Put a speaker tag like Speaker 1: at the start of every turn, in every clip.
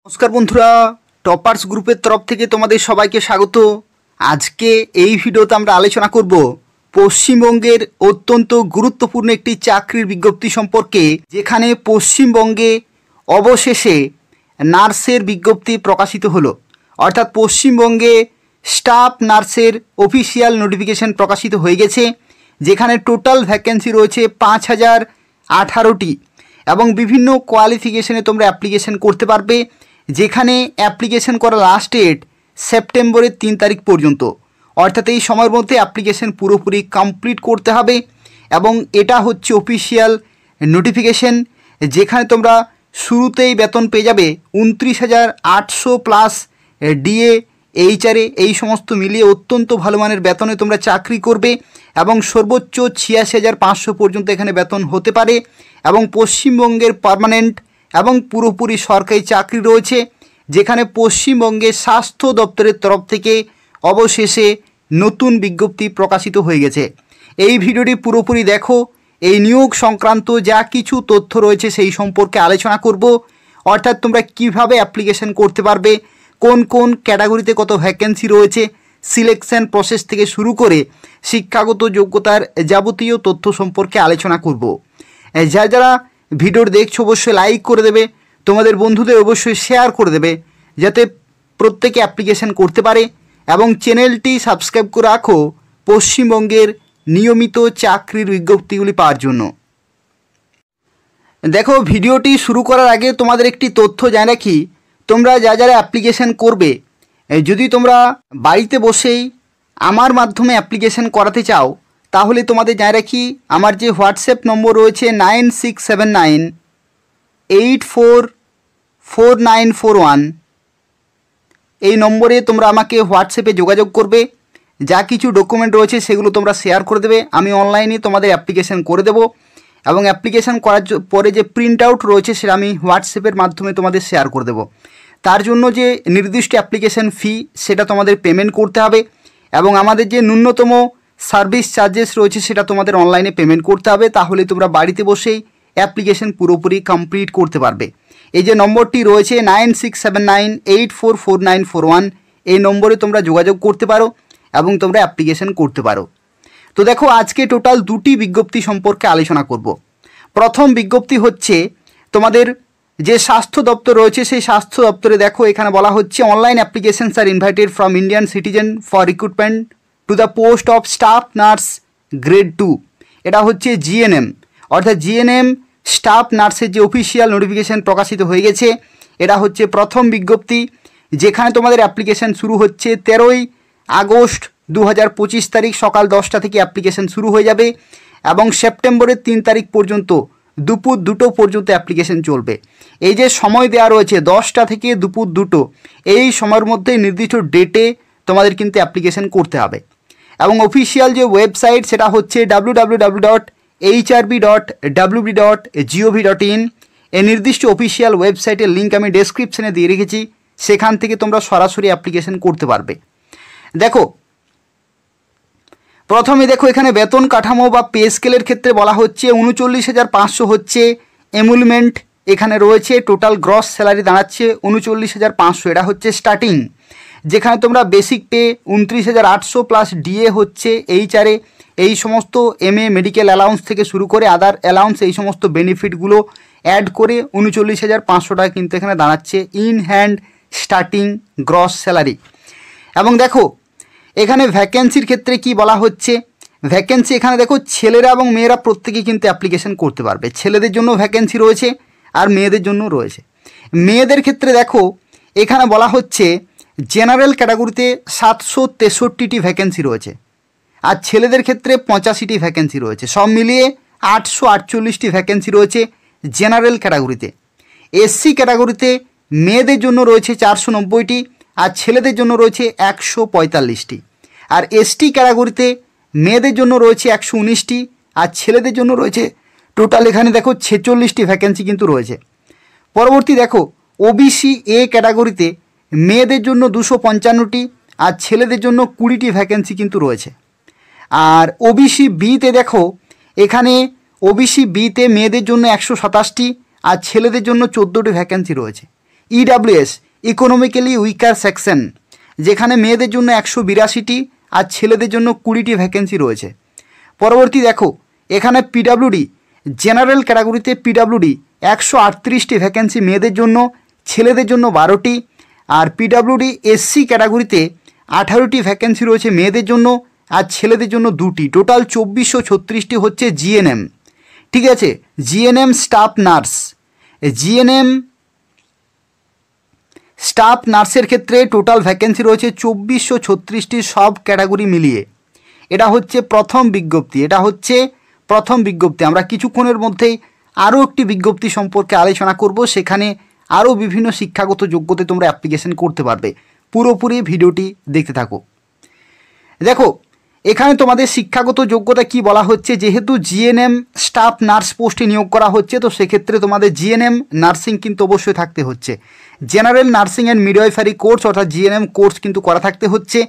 Speaker 1: নমস্কার বন্ধুরা, টপার্স গ্রুপের তরফ থেকে তোমাদের সবাইকে স্বাগত। আজকে এই ভিডিওতে আমরা আলোচনা করব পশ্চিমবঙ্গের অত্যন্ত গুরুত্বপূর্ণ একটি চাকরির বিজ্ঞপ্তি সম্পর্কে, যেখানে পশ্চিমবঙ্গে অবশেষে নার্সের বিজ্ঞপ্তি প্রকাশিত হলো। অর্থাৎ পশ্চিমবঙ্গে স্টাফ নার্সের অফিসিয়াল নোটিফিকেশন প্রকাশিত হয়ে গেছে, যেখানে টোটাল ভ্যাকেন্সি রয়েছে 5018টি এবং বিভিন্ন কোয়ালিফিকেশনে তোমরা অ্যাপ্লিকেশন করতে পারবে, যেখানে অ্যাপ্লিকেশন করা লাস্ট ডেট সেপ্টেম্বরের 3 তারিখ পর্যন্ত। অর্থাৎ এই সময়ের মধ্যে অ্যাপ্লিকেশন পুরোপুরি কমপ্লিট করতে হবে এবং এটা হচ্ছে অফিসিয়াল নোটিফিকেশন, যেখানে তোমরা শুরুতেই বেতন পেয়ে যাবে 29,800 প্লাস ডিএ এইচআরএ এই সমস্ত মিলিয়ে অত্যন্ত ভালো মানের বেতনে তোমরা চাকরি করবে এবং সর্বোচ্চ 86,500 পর্যন্ত এখানে বেতন হতে পারে। এবং পশ্চিমবঙ্গের পার্মানেন্ট এবং পুরোপুরি সরকারি চাকরি রয়েছে, যেখানে পশ্চিমবঙ্গের স্বাস্থ্য দপ্তরের তরফ থেকে অবশেষে নতুন বিজ্ঞপ্তি প্রকাশিত হয়ে গেছে। এই ভিডিওটি পুরোপুরি দেখো, এই নিয়োগ সংক্রান্ত যা কিছু তথ্য রয়েছে সেই সম্পর্কে আলোচনা করব। অর্থাৎ তোমরা কিভাবে অ্যাপ্লিকেশন করতে পারবে, কোন কোন ক্যাটাগরিতে কত ভ্যাকেন্সি রয়েছে, সিলেকশন প্রসেস থেকে শুরু করে শিক্ষাগত যোগ্যতার যাবতীয় তথ্য সম্পর্কে আলোচনা করব। যারা ভিডিওর দেখছো অবশ্যই লাইক করে দেবে, তোমাদের বন্ধুদের অবশ্যই শেয়ার করে দেবে, যাতে প্রত্যেকে অ্যাপ্লিকেশন করতে পারে এবং চ্যানেলটি সাবস্ক্রাইব করে রাখো পশ্চিমবঙ্গের নিয়মিত চাকরির বিজ্ঞপ্তিগুলি পাওয়ার জন্য। দেখো, ভিডিওটি শুরু করার আগে তোমাদের একটি তথ্য জানিয়ে রাখি, তোমরা যারা অ্যাপ্লিকেশন করবে, যদি তোমরা বাড়িতে বসেই আমার মাধ্যমে অ্যাপ্লিকেশন করাতে চাও, তাহলে তোমাদের জানিয়ে রাখি আমার যে হোয়াটসঅ্যাপ নম্বর রয়েছে 9679844941, এই নম্বরে তোমরা আমাকে হোয়াটসঅ্যাপে যোগাযোগ করবে। যা কিছু ডকুমেন্ট রয়েছে সেগুলো তোমরা শেয়ার করে দেবে, আমি অনলাইনে তোমাদের অ্যাপ্লিকেশন করে দেবো এবং অ্যাপ্লিকেশন করার পরে যে প্রিন্ট আউট রয়েছে সেটা আমি হোয়াটসঅ্যাপের মাধ্যমে তোমাদের শেয়ার করে দেবো। তার জন্য যে নির্দিষ্ট অ্যাপ্লিকেশন ফি সেটা তোমাদের পেমেন্ট করতে হবে এবং আমাদের যে ন্যূনতম সার্ভিস চার্জেস রয়েছে সেটা তোমাদের অনলাইনে পেমেন্ট করতে হবে, তাহলে তোমরা বাড়িতে বসেই অ্যাপ্লিকেশন পুরোপুরি কমপ্লিট করতে পারবে। এই যে নম্বরটি রয়েছে 9679844941, এই নম্বরে তোমরা যোগাযোগ করতে পারো এবং তোমরা অ্যাপ্লিকেশন করতে পারো। তো দেখো, আজকে টোটাল দুটি বিজ্ঞপ্তি সম্পর্কে আলোচনা করব। প্রথম বিজ্ঞপ্তি হচ্ছে তোমাদের যে স্বাস্থ্য দপ্তর রয়েছে সেই স্বাস্থ্য দপ্তরে দেখো এখানে বলা হচ্ছে online applications are invited from Indian citizen for recruitment to the post of staff nurse grade 2। এটা হচ্ছে জিএনএম, অর্থাৎ জিএনএম স্টাফ নার্সের যে অফিসিয়াল নোটিফিকেশান প্রকাশিত হয়ে গেছে। এটা হচ্ছে প্রথম বিজ্ঞপ্তি, যেখানে তোমাদের অ্যাপ্লিকেশান শুরু হচ্ছে 13ই আগস্ট 2025 তারিখ সকাল 10টা থেকে অ্যাপ্লিকেশান শুরু হয়ে যাবে এবং সেপ্টেম্বরের 3 তারিখ পর্যন্ত দুপুর 2টো পর্যন্ত অ্যাপ্লিকেশান চলবে। এই যে সময় দেওয়া রয়েছে 10টা থেকে দুপুর 2টো, এই সময়ের মধ্যে নির্দিষ্ট ডেটে তোমাদের কিন্তু অ্যাপ্লিকেশান করতে হবে এবং অফিসিয়াল যে ওয়েবসাইট সেটা হচ্ছে www.hrb.wb.gov.in। এই নির্দিষ্ট অফিসিয়াল ওয়েবসাইটের লিঙ্ক আমি ডেসক্রিপশানে দিয়ে রেখেছি, সেখান থেকে তোমরা সরাসরি অ্যাপ্লিকেশান করতে পারবে। দেখো, প্রথমে দেখো এখানে বেতন কাঠামো বা পে স্কেলের ক্ষেত্রে বলা হচ্ছে 39,500 হচ্ছে এমুলমেন্ট এখানে রয়েছে। টোটাল গ্রস স্যালারি দাঁড়াচ্ছে 39,500, এটা হচ্ছে স্টার্টিং, যেখানে তোমরা বেসিক পে 29,800 প্লাস ডিএ হচ্ছে এইচআরএ এই সমস্ত এমএ মেডিকেল অ্যালাউন্স থেকে শুরু করে আদার অ্যালাউন্স এই সমস্ত বেনিফিটগুলো অ্যাড করে 39,500 টাকা কিন্তু এখানে দাঁড়াচ্ছে in hand starting gross salary. এবং দেখো এখানে ভ্যাকেন্সির ক্ষেত্রে কি বলা হচ্ছে, ভ্যাকেন্সি এখানে দেখো ছেলেরা এবং মেয়েরা প্রত্যেকেই কিন্তু অ্যাপ্লিকেশন করতে পারবে। ছেলেদের জন্য ভ্যাকেন্সি রয়েছে আর মেয়েদের জন্য রয়েছে। মেয়েদের ক্ষেত্রে দেখো এখানে বলা হচ্ছে জেনারেল ক্যাটাগরিতে 763টি ভ্যাকেন্সি রয়েছে আর ছেলেদের ক্ষেত্রে 85টি ভ্যাকেন্সি রয়েছে। সব মিলিয়ে 848টি ভ্যাকেন্সি রয়েছে জেনারেল ক্যাটাগরিতে। এসসি ক্যাটাগরিতে মেয়েদের জন্য রয়েছে 490টি আর ছেলেদের জন্য রয়েছে 145টি। আর এসটি ক্যাটাগরিতে মেয়েদের জন্য রয়েছে 119টি আর ছেলেদের জন্য রয়েছে টোটাল এখানে দেখো 46টি ভ্যাকেন্সি কিন্তু রয়েছে। পরবর্তী দেখো ওবিসি এ ক্যাটাগরিতে মেয়েদের জন্য 255টি আর ছেলেদের জন্য 20টি ভ্যাকেন্সি কিন্তু রয়েছে। আর ওবিসি বিতে দেখো এখানে ওবিসি বিতে মেয়েদের জন্য 127টি আর ছেলেদের জন্য 14টি ভ্যাকেন্সি রয়েছে। ইডাব্লিউএস ইকোনমিক্যালি উইকার সেকশন, যেখানে মেয়েদের জন্য 182টি আর ছেলেদের জন্য 20টি ভ্যাকেন্সি রয়েছে। পরবর্তী দেখো এখানে পিডাব্লিউডি জেনারেল ক্যাটাগরিতে পিডাব্লিউডি 138টি ভ্যাকেন্সি মেয়েদের জন্য, ছেলেদের জন্য 12টি। আর পিডাব্লিউডি এসসি ক্যাটাগরিতে 18টি ভ্যাকেন্সি রয়েছে মেয়েদের জন্য আর ছেলেদের জন্য 2টি। টোটাল 2436টি হচ্ছে জিএনএম। ঠিক আছে, GNM staff nurse, GNM staff নার্সের ক্ষেত্রে টোটাল ভ্যাকেন্সি রয়েছে 2436টি সব ক্যাটাগরি মিলিয়ে। এটা হচ্ছে প্রথম বিজ্ঞপ্তি, আমরা কিছুক্ষণের মধ্যেই আরও একটি বিজ্ঞপ্তি সম্পর্কে আলোচনা করব, সেখানে আরও বিভিন্ন শিক্ষাগত যোগ্যতায় তোমরা অ্যাপ্লিকেশন করতে পারবে। পুরোপুরি ভিডিওটি দেখতে থাকো। দেখো এখানে তোমাদের শিক্ষাগত যোগ্যতা কি বলা হচ্ছে, যেহেতু জিএনএম স্টাফ নার্স পোস্টে নিয়োগ করা হচ্ছে, তো সেক্ষেত্রে তোমাদের জিএনএম নার্সিং কিন্তু অবশ্যই থাকতে হচ্ছে। General nursing and midwifery course অর্থাৎ জিএনএম কোর্স কিন্তু করা থাকতে হচ্ছে।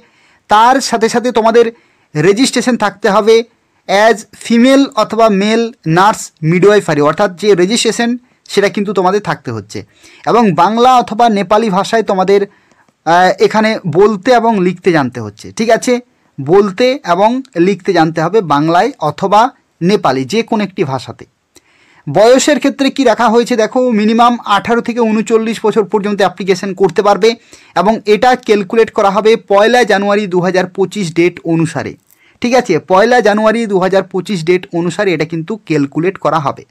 Speaker 1: তার সাথে সাথে তোমাদের রেজিস্ট্রেশন থাকতে হবে অ্যাজ ফিমেল অথবা মেল নার্স মিডওয়াইফারি, অর্থাৎ যে রেজিস্ট্রেশন সেটা কিন্তু তোমাদের থাকতে হচ্ছে। এবং বাংলা অথবা নেপালি ভাষায় তোমাদের এখানে বলতে এবং লিখতে জানতে হচ্ছে। ঠিক আছে, বলতে এবং লিখতে জানতে হবে বাংলায় অথবা নেপালি, যে কোনো একটি ভাষাতে। বয়সের ক্ষেত্রে কি রাখা হয়েছে দেখো, মিনিমাম 18 থেকে 39 বছর পর্যন্ত অ্যাপ্লিকেশন করতে পারবে এবং এটা ক্যালকুলেট করা হবে 1 জানুয়ারি 2025 ডেট অনুসারে। ঠিক আছে, 1 জানুয়ারি 2025 ডেট অনুসারে এটা কিন্তু ক্যালকুলেট করা হবে।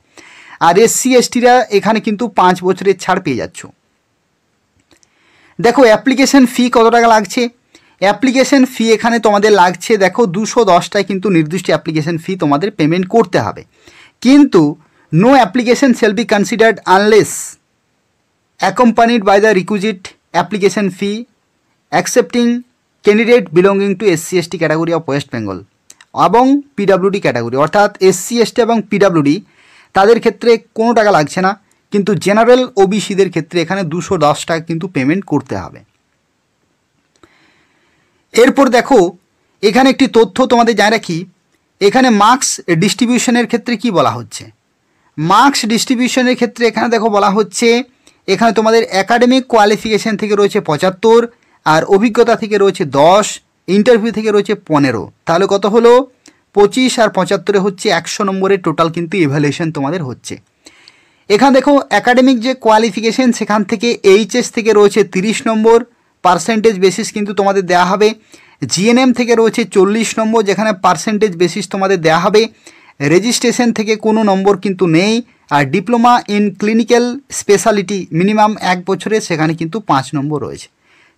Speaker 1: আর এসসি এসটিরা এখানে কিন্তু 5 বছরের ছাড় পেয়ে যাচ্ছ। দেখো অ্যাপ্লিকেশন ফি কত টাকা লাগছে, অ্যাপ্লিকেশন ফি এখানে তোমাদের লাগছে দেখো 210টায় কিন্তু নির্দিষ্ট অ্যাপ্লিকেশন ফি তোমাদের পেমেন্ট করতে হবে। কিন্তু no application shall be considered unless accompanied by the requisite application fee accepting candidate belonging to SC ST category of West Bengal এবং পিডাব্লিউডি ক্যাটাগরি, অর্থাৎ এসসি এসটি এবং পিডাব্লিউডি তাদের ক্ষেত্রে কোনো টাকা লাগছে না, কিন্তু জেনারেল ওবিসিদের ক্ষেত্রে এখানে 210 টাকা কিন্তু পেমেন্ট করতে হবে। এরপর দেখো এখানে একটি তথ্য তোমাদের জানিয়ে রাখি, এখানে মার্কস ডিস্ট্রিবিউশনের ক্ষেত্রে কি বলা হচ্ছে। মার্কস ডিস্ট্রিবিউশনের ক্ষেত্রে এখানে দেখো বলা হচ্ছে, এখানে তোমাদের একাডেমিক কোয়ালিফিকেশান থেকে রয়েছে 75, আর অভিজ্ঞতা থেকে রয়েছে 10, ইন্টারভিউ থেকে রয়েছে 15। তাহলে কত হলো, 25 আর 75 হচ্ছে 100 নম্বরের টোটাল কিন্তু ইভ্যালুয়েশন তোমাদের হচ্ছে। এখানে দেখো একাডেমিক যে কোয়ালিফিকেশান সেখান থেকে এইচএস থেকে রয়েছে 30 নম্বর, পার্সেন্টেজ বেসিস কিন্তু তোমাদের দেওয়া হবে। জিএনএম থেকে রয়েছে 40 নম্বর, যেখানে পার্সেন্টেজ বেসিস তোমাদের দেওয়া হবে। রেজিস্ট্রেশন থেকে কোনো নম্বর কিন্তু নেই। আর diploma in clinical speciality minimum 1 বছরের, সেখানে কিন্তু 5 নম্বর রয়েছে।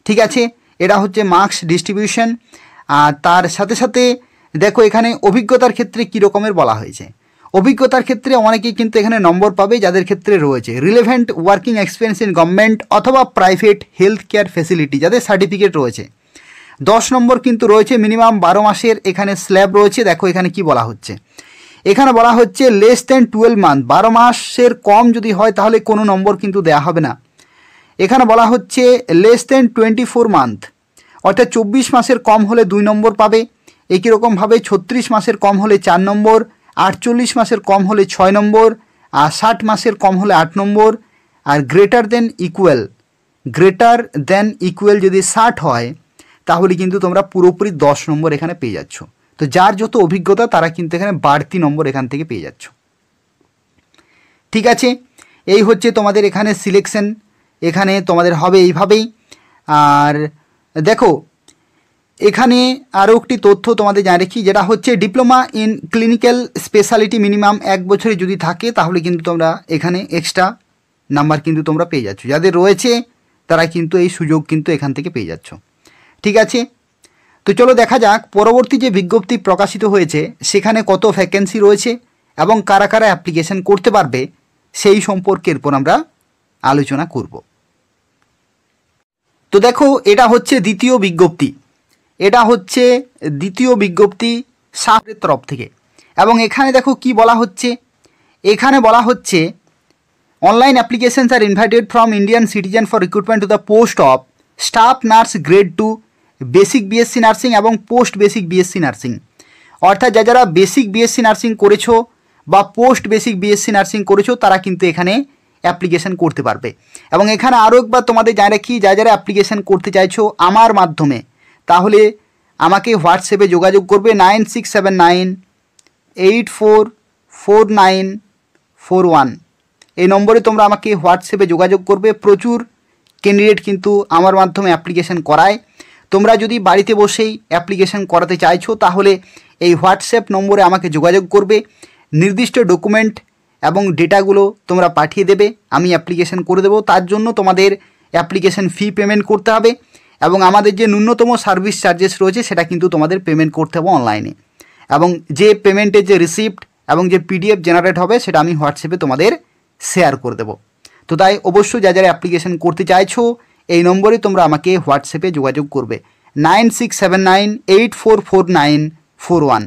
Speaker 1: ঠিক আছে, এটা হচ্ছে মার্কস ডিস্ট্রিবিউশন। আর তার সাথে সাথে দেখো এখানে অভিজ্ঞতার ক্ষেত্রে কী রকমের বলা হয়েছে। অভিজ্ঞতার ক্ষেত্রে অনেকেই কিন্তু এখানে নম্বর পাবে, যাদের ক্ষেত্রে রয়েছে relevant working experience in government অথবা প্রাইভেট হেলথ কেয়ার ফেসিলিটি, যাদের সার্টিফিকেট রয়েছে। 10 নম্বর কিন্তু রয়েছে, মিনিমাম 12 মাসের এখানে স্ল্যাব রয়েছে। দেখো এখানে কি বলা হচ্ছে, এখানে বলা হচ্ছে লেস দেন 12 মান্থ, 12 মাসের কম যদি হয় তাহলে কোনো নম্বর কিন্তু দেওয়া হবে না। এখানে বলা হচ্ছে লেস দেন 24 মান্থ, অর্থাৎ 24 মাসের কম হলে 2 নম্বর পাবে। একই রকমভাবে 36 মাসের কম হলে 4 নম্বর, 48 মাসের কম হলে 6 নম্বর, আর 60 মাসের কম হলে 8 নম্বর। আর গ্রেটার দেন ইকুয়াল যদি 60 হয় তাহলে কিন্তু তোমরা পুরোপুরি 10 নম্বর এখানে পেয়ে যাচ্ছ। তো যার যত অভিজ্ঞতা তারা কিন্তু এখানে বাড়তি নম্বর এখান থেকে পেয়ে যাচ্ছ। ঠিক আছে, এই হচ্ছে তোমাদের এখানে সিলেকশন, এখানে তোমাদের হবে এইভাবেই। আর দেখো এখানে আরও একটি তথ্য তোমাদের জানিয়ে রাখি, যেটা হচ্ছে diploma in clinical speciality minimum 1 বছরে যদি থাকে তাহলে কিন্তু তোমরা এখানে এক্সট্রা নাম্বার কিন্তু তোমরা পেয়ে যাচ্ছ। যাদের রয়েছে তারা কিন্তু এই সুযোগ কিন্তু এখান থেকে পেয়ে যাচ্ছ। ঠিক আছে, তো চলো দেখা যাক পরবর্তী যে বিজ্ঞপ্তি প্রকাশিত হয়েছে সেখানে কত ভ্যাকেন্সি রয়েছে এবং কারা কারা অ্যাপ্লিকেশন করতে পারবে সেই সম্পর্কে এরপর আমরা আলোচনা করব। তো দেখো এটা হচ্ছে দ্বিতীয় বিজ্ঞপ্তি সাফের তরফ থেকে। এবং এখানে দেখো কি বলা হচ্ছে, এখানে বলা হচ্ছে online applications are invited from Indian citizen for recruitment to the post of staff nurse grade 2 basic BSc nursing এবং পোস্ট বেসিক বিএসসি নার্সিং। অর্থাৎ যারা বেসিক বিএসসি নার্সিং করেছো বা পোস্ট বেসিক বিএসসি নার্সিং করেছো তারা কিন্তু এখানে অ্যাপ্লিকেশন করতে পারবে। এবং এখানে আরও একবার তোমাদের জানিয়ে রাখি, যারা অ্যাপ্লিকেশন করতে চাইছো আমার মাধ্যমে, তাহলে আমাকে হোয়াটসঅ্যাপে যোগাযোগ করবে 9679844941 এই নম্বরে তোমরা আমাকে হোয়াটসঅ্যাপে যোগাযোগ করবে। প্রচুর ক্যান্ডিডেট কিন্তু আমার মাধ্যমে অ্যাপ্লিকেশন করায়। তোমরা যদি বাড়িতে বসেই অ্যাপ্লিকেশন করাতে চাইছো তাহলে এই হোয়াটসঅ্যাপ নম্বরে আমাকে যোগাযোগ করবে, নির্দিষ্ট ডকুমেন্ট এবং ডেটাগুলো তোমরা পাঠিয়ে দেবে, আমি অ্যাপ্লিকেশন করে দেবো। তার জন্য তোমাদের অ্যাপ্লিকেশন ফি পেমেন্ট করতে হবে এবং আমাদের যে ন্যূনতম সার্ভিস চার্জেস রয়েছে সেটা কিন্তু তোমাদের পেমেন্ট করতে হবে অনলাইনে। এবং যে পেমেন্টের যে রিসিপ্ট এবং যে পিডিএফ জেনারেট হবে সেটা আমি হোয়াটসঅ্যাপে তোমাদের শেয়ার করে দেবো। তো তাই অবশ্যই যারা অ্যাপ্লিকেশন করতে চাইছো এই নম্বরে তোমরা আমাকে হোয়াটসঅ্যাপে যোগাযোগ করবে 9679844941।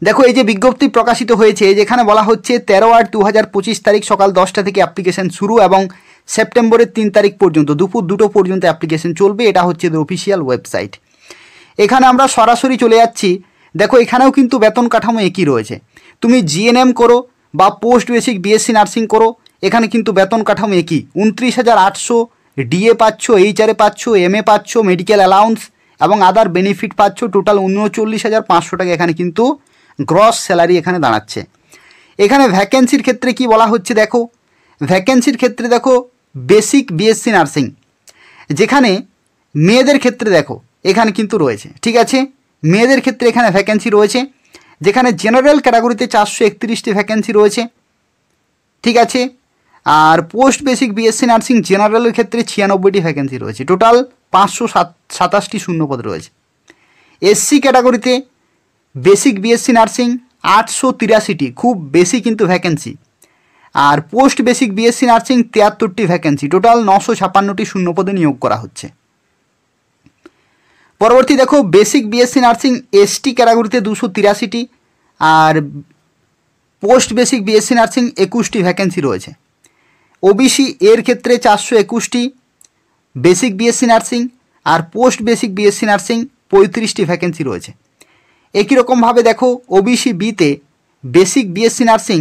Speaker 1: দেখো এই যে বিজ্ঞপ্তি প্রকাশিত হয়েছে, যেখানে বলা হচ্ছে 13/8/2025 তারিখ সকাল 10টা থেকে অ্যাপ্লিকেশন শুরু এবং সেপ্টেম্বরের 3 তারিখ পর্যন্ত দুপুর 2টো পর্যন্ত অ্যাপ্লিকেশন চলবে। এটা হচ্ছে অফিসিয়াল ওয়েবসাইট। এখানে আমরা সরাসরি চলে যাচ্ছি। দেখো এখানেও কিন্তু বেতন কাঠামো একই রয়েছে। তুমি জিএনএম করো বা পোস্ট বেসিক বিএসসি নার্সিং করো, এখানে কিন্তু বেতন কাঠামো একই। 29,800 ডিএ পাচ্ছ, এইচআরএ পাচ্ছ, এমএ পাচ্ছ, মেডিকেল অ্যালাউন্স এবং আদার বেনিফিট পাচ্ছ। টোটাল 39,500 টাকা এখানে কিন্তু গ্রস স্যালারি এখানে দাঁড়াচ্ছে। এখানে ভ্যাকেন্সির ক্ষেত্রে কি বলা হচ্ছে দেখো, ভ্যাকেন্সির ক্ষেত্রে দেখো বেসিক বিএসসি নার্সিং, যেখানে মেয়েদের ক্ষেত্রে দেখো এখানে কিন্তু রয়েছে, ঠিক আছে, মেয়েদের ক্ষেত্রে এখানে ভ্যাকেন্সি রয়েছে, যেখানে জেনারেল ক্যাটাগরিতে 431টি ভ্যাকেন্সি রয়েছে, ঠিক আছে। আর পোস্ট বেসিক বিএসসি নার্সিং জেনারেলের ক্ষেত্রে 96টি ভ্যাকেন্সি রয়েছে, টোটাল 527টি শূন্যপদ রয়েছে। এসসি ক্যাটাগরিতে বেসিক বিএসসি নার্সিং 883টি, খুব বেশি কিন্তু ভ্যাকেন্সি। আর পোস্ট বেসিক বিএসসি নার্সিং 73টি ভ্যাকেন্সি, টোটাল 956টি শূন্যপদে নিয়োগ করা হচ্ছে। পরবর্তী দেখো বেসিক বিএসসি নার্সিং এসটি ক্যাটাগরিতে 283টি আর পোস্ট বেসিক বিএসসি নার্সিং 21টি ভ্যাকেন্সি রয়েছে। ওবিসি এর ক্ষেত্রে 421টি বেসিক বিএসসি নার্সিং আর পোস্ট বেসিক বিএসসি নার্সিং 35টি ভ্যাকেন্সি রয়েছে। একই রকমভাবে দেখো ওবিসি বিতে বেসিক বিএসসি নার্সিং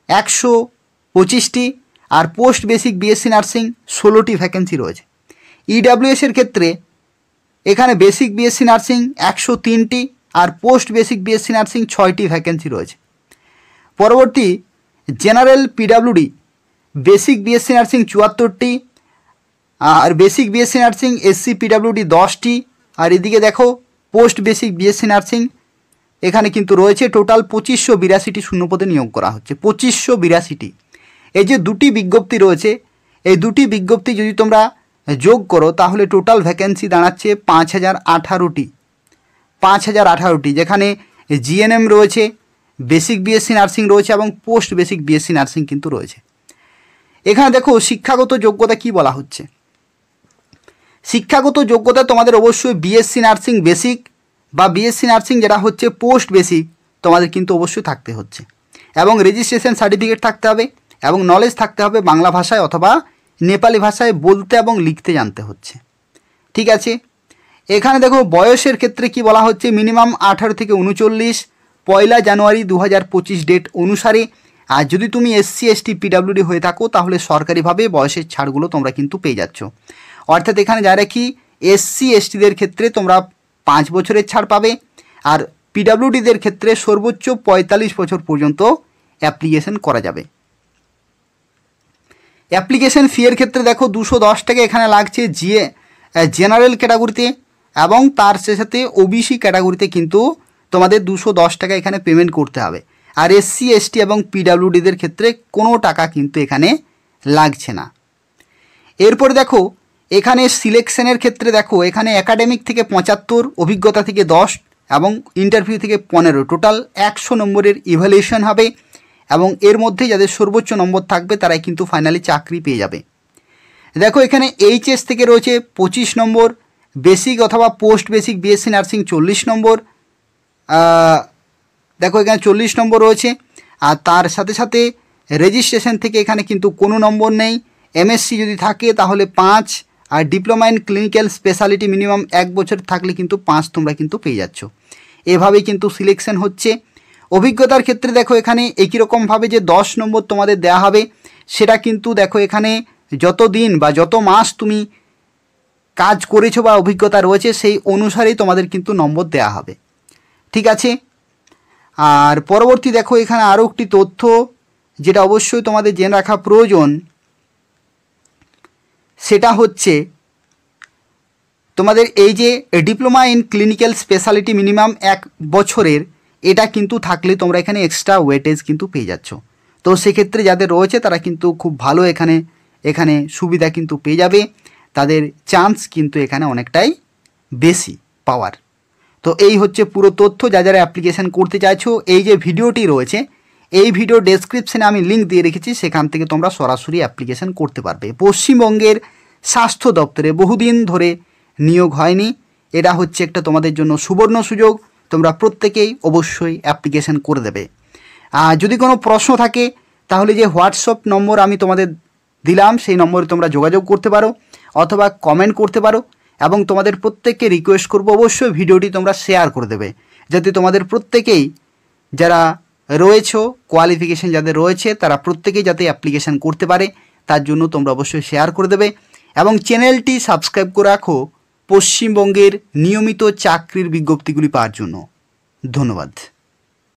Speaker 1: 125টি আর পোস্ট বেসিক বিএসসি নার্সিং 16টি ভ্যাকেন্সি রয়েছে। ইডাব্লিউএসের ক্ষেত্রে এখানে বেসিক বিএসসি নার্সিং 103টি আর পোস্ট বেসিক বিএসসি নার্সিং 6টি ভ্যাকেন্সি রয়েছে। পরবর্তী জেনারেল পিডাব্লিউডি বেসিক বিএসসি নার্সিং 74টি আর basic BSc nursing SC PWD 10টি আর এদিকে দেখো পোস্ট বেসিক বিএসসি নার্সিং এখানে কিন্তু রয়েছে। টোটাল 2582টি শূন্যপদে নিয়োগ করা হচ্ছে, 2582টি। এই যে দুটি বিজ্ঞপ্তি রয়েছে, এই দুটি বিজ্ঞপ্তি যদি তোমরা যোগ করো তাহলে টোটাল ভ্যাকেন্সি দাঁড়াচ্ছে 5018টি, যেখানে জিএনএম রয়েছে, বেসিক বিএসসি নার্সিং রয়েছে এবং পোস্ট বেসিক বিএসসি নার্সিং কিন্তু রয়েছে। এখানে দেখো শিক্ষাগত যোগ্যতা কি বলা হচ্ছে। শিক্ষাগত যোগ্যতা তোমাদের অবশ্যই বিএসসি নার্সিং বেসিক বা বিএসসি নার্সিং যেটা হচ্ছে পোস্ট বেসিক তোমাদের কিন্তু অবশ্যই থাকতে হচ্ছে এবং রেজিস্ট্রেশন সার্টিফিকেট থাকতে হবে এবং নলেজ থাকতে হবে বাংলা ভাষায় অথবা নেপালি ভাষায় বলতে এবং লিখতে জানতে হচ্ছে, ঠিক আছে। এখানে দেখো বয়সের ক্ষেত্রে কি বলা হচ্ছে, মিনিমাম 18 থেকে 39, 1 জানুয়ারি 2025 ডেট অনুসারে। আর যদি তুমি এসসি এসটি পিডাব্লিউডি হয়ে থাকো তাহলে সরকারিভাবে বয়সের ছাড়গুলো তোমরা কিন্তু পেয়ে যাচ্ছ। অর্থাৎ এখানে যারা কি এসসি এসটিদের ক্ষেত্রে তোমরা 5 বছরের ছাড় পাবে আর পিডাব্লিউডিদের ক্ষেত্রে সর্বোচ্চ 45 বছর পর্যন্ত অ্যাপ্লিকেশন করা যাবে। অ্যাপ্লিকেশন ফি এর ক্ষেত্রে দেখো 210 টাকা এখানে লাগছে জেনারেল ক্যাটাগরিতে এবং তার সাথে ওবিসি ক্যাটাগরিতে কিন্তু তোমাদের 210 টাকা এখানে পেমেন্ট করতে হবে। আর এসসি এসটি এবং পিডাব্লিউডিদের ক্ষেত্রে কোনো টাকা কিন্তু এখানে লাগছে না। এরপর দেখো এখানে সিলেকশনের ক্ষেত্রে দেখো এখানে একাডেমিক থেকে 75, অভিজ্ঞতা থেকে 10 এবং ইন্টারভিউ থেকে 15, টোটাল 100 নম্বরের ইভ্যালুয়েশন হবে এবং এর মধ্যে যাদের সর্বোচ্চ নম্বর থাকবে তারাই কিন্তু ফাইনালি চাকরি পেয়ে যাবে। দেখো এখানে এইচএস থেকে রয়েছে 25 নম্বর, বেসিক অথবা পোস্ট বেসিক বিএসসি নার্সিং 40 নম্বর, দেখো এখানে 40 নম্বর রয়েছে। আর তার সাথে সাথে রেজিস্ট্রেশন থেকে এখানে কিন্তু কোনো নম্বর নেই। এমএসসি যদি থাকে তাহলে 5 আর diploma in clinical speciality minimum 1 বছর থাকলে কিন্তু 5 তোমরা কিন্তু পেয়ে যাচ্ছ। এভাবেই কিন্তু সিলেকশন হচ্ছে। অভিজ্ঞতার ক্ষেত্রে দেখো এখানে একই রকমভাবে যে 10 নম্বর তোমাদের দেওয়া হবে, সেটা কিন্তু দেখো এখানে যত দিন বা যত মাস তুমি কাজ করেছো বা অভিজ্ঞতা রয়েছে সেই অনুসারেই তোমাদের কিন্তু নম্বর দেওয়া হবে। ঠিক আছে। আর পরবর্তী দেখো এখানে আরও একটি তথ্য যেটা অবশ্যই তোমাদের জেনে রাখা প্রয়োজন, সেটা হচ্ছে তোমাদের এই যে diploma in clinical speciality minimum 1 বছরের, এটা কিন্তু থাকলে তোমরা এখানে এক্সট্রা ওয়েটেজ কিন্তু পেয়ে যাচ্ছ। তো সেক্ষেত্রে যাদের রয়েছে তারা কিন্তু খুব ভালো এখানে সুবিধা কিন্তু পেয়ে যাবে, তাদের চান্স কিন্তু এখানে অনেকটাই বেশি পাওয়ার। তো এই হচ্ছে পুরো তথ্য। যারা অ্যাপ্লিকেশান করতে চাইছো, এই যে ভিডিওটি রয়েছে এই ভিডিও ডেসক্রিপশানে আমি লিঙ্ক দিয়ে রেখেছি, সেখান থেকে তোমরা সরাসরি অ্যাপ্লিকেশান করতে পারবে। পশ্চিমবঙ্গের স্বাস্থ্য দপ্তরে বহুদিন ধরে নিয়োগ হয়নি, এটা হচ্ছে একটা তোমাদের জন্য সুবর্ণ সুযোগ। তোমরা প্রত্যেকেই অবশ্যই অ্যাপ্লিকেশান করে দেবে। যদি কোনো প্রশ্ন থাকে তাহলে যে হোয়াটসঅ্যাপ নম্বর আমি তোমাদের দিলাম সেই নম্বরে তোমরা যোগাযোগ করতে পারো অথবা কমেন্ট করতে পারো, এবং তোমাদের প্রত্যেককে রিকোয়েস্ট করবো অবশ্যই ভিডিওটি তোমরা শেয়ার করে দেবে, যাতে তোমাদের প্রত্যেকেই যারা রয়েছে কোয়ালিফিকেশান যাদের রয়েছে তারা প্রত্যেকেই যাতে অ্যাপ্লিকেশান করতে পারে, তার জন্য তোমরা অবশ্যই শেয়ার করে দেবে এবং চ্যানেলটি সাবস্ক্রাইব করে রাখো পশ্চিমবঙ্গের নিয়মিত চাকরির বিজ্ঞপ্তিগুলি পাওয়ার জন্য। ধন্যবাদ।